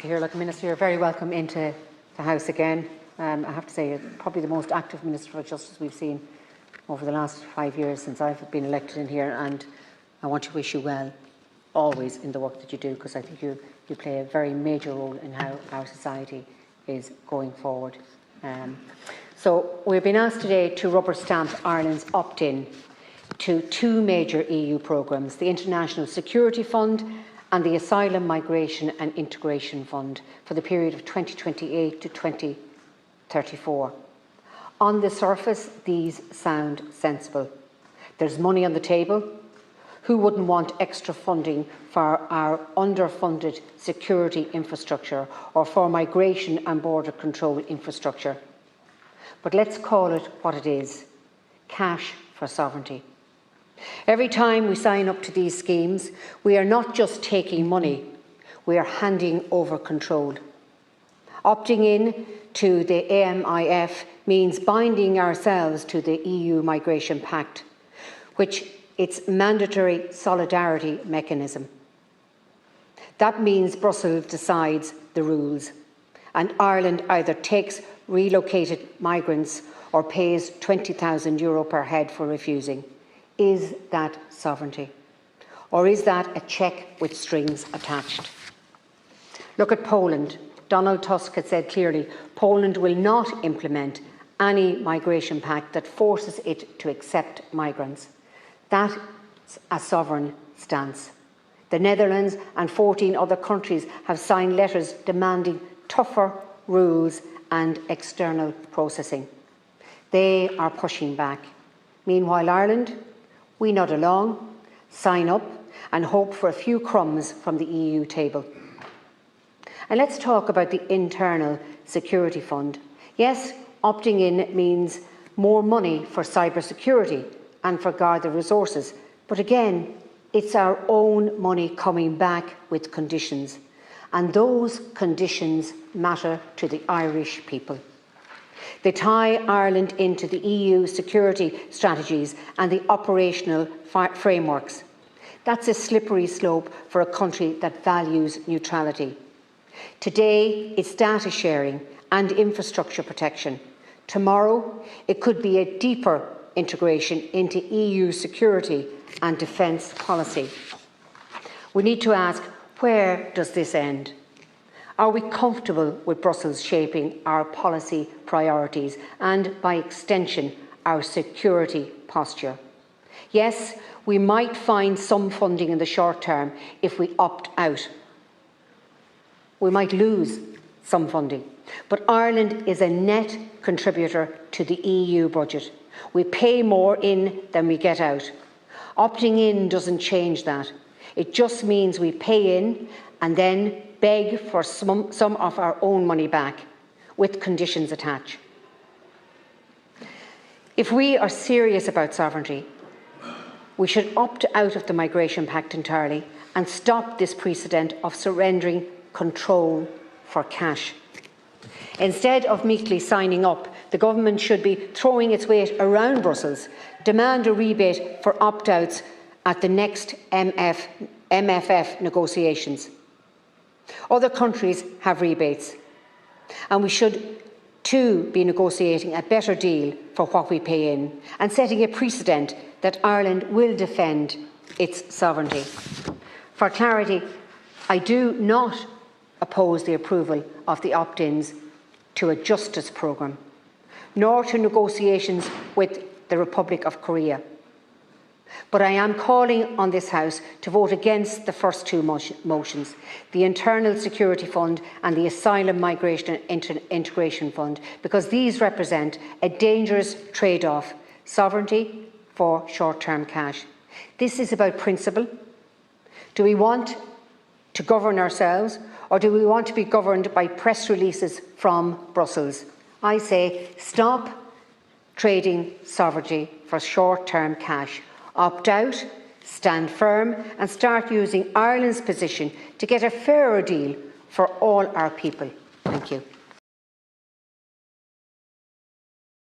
Here, like Minister, you're very welcome into the House again. I have to say, probably the most active Minister for Justice we've seen over the last 5 years since I've been elected in here, and I want to wish you well always in the work that you do, because I think you play a very major role in how our society is going forward. So we've been asked today to rubber stamp Ireland's opt-in to two major EU programmes, the International Security Fund and the Asylum, Migration and Integration Fund for the period of 2028 to 2034. On the surface, these sound sensible. There's money on the table. Who wouldn't want extra funding for our underfunded security infrastructure or for migration and border control infrastructure? But let's call it what it is: cash for sovereignty. Every time we sign up to these schemes, we are not just taking money, we are handing over control. Opting in to the AMIF means binding ourselves to the EU Migration Pact, which its mandatory solidarity mechanism. That means Brussels decides the rules, and Ireland either takes relocated migrants or pays €20,000 per head for refusing. Is that sovereignty? Or is that a cheque with strings attached? Look at Poland. Donald Tusk had said clearly, Poland will not implement any migration pact that forces it to accept migrants. That's a sovereign stance. The Netherlands and 14 other countries have signed letters demanding tougher rules and external processing. They are pushing back. Meanwhile, Ireland, we nod along, sign up and hope for a few crumbs from the EU table. And let's talk about the Internal Security Fund. Yes, opting in means more money for cybersecurity and for Garda resources. But again, it's our own money coming back with conditions. And those conditions matter to the Irish people. They tie Ireland into the EU security strategies and the operational frameworks. That's a slippery slope for a country that values neutrality. Today, it's data sharing and infrastructure protection. Tomorrow, it could be a deeper integration into EU security and defence policy. We need to ask, where does this end? Are we comfortable with Brussels shaping our policy priorities and, by extension, our security posture? Yes, we might find some funding in the short term if we opt out. We might lose some funding, but Ireland is a net contributor to the EU budget. We pay more in than we get out. Opting in doesn't change that. It just means we pay in and then beg for some of our own money back, with conditions attached. If we are serious about sovereignty, we should opt out of the Migration Pact entirely and stop this precedent of surrendering control for cash. Instead of meekly signing up, the government should be throwing its weight around Brussels, demand a rebate for opt-outs at the next MFF negotiations. Other countries have rebates, and we should too be negotiating a better deal for what we pay in and setting a precedent that Ireland will defend its sovereignty. For clarity, I do not oppose the approval of the opt-ins to a justice programme, nor to negotiations with the Republic of Korea. But I am calling on this House to vote against the first two motions, the Internal Security Fund and the Asylum, Migration and Integration Fund, because these represent a dangerous trade-off: sovereignty for short-term cash. This is about principle. Do we want to govern ourselves, or do we want to be governed by press releases from Brussels? I say stop trading sovereignty for short-term cash. Opt out, stand firm and start using Ireland's position to get a fairer deal for all our people. Thank you.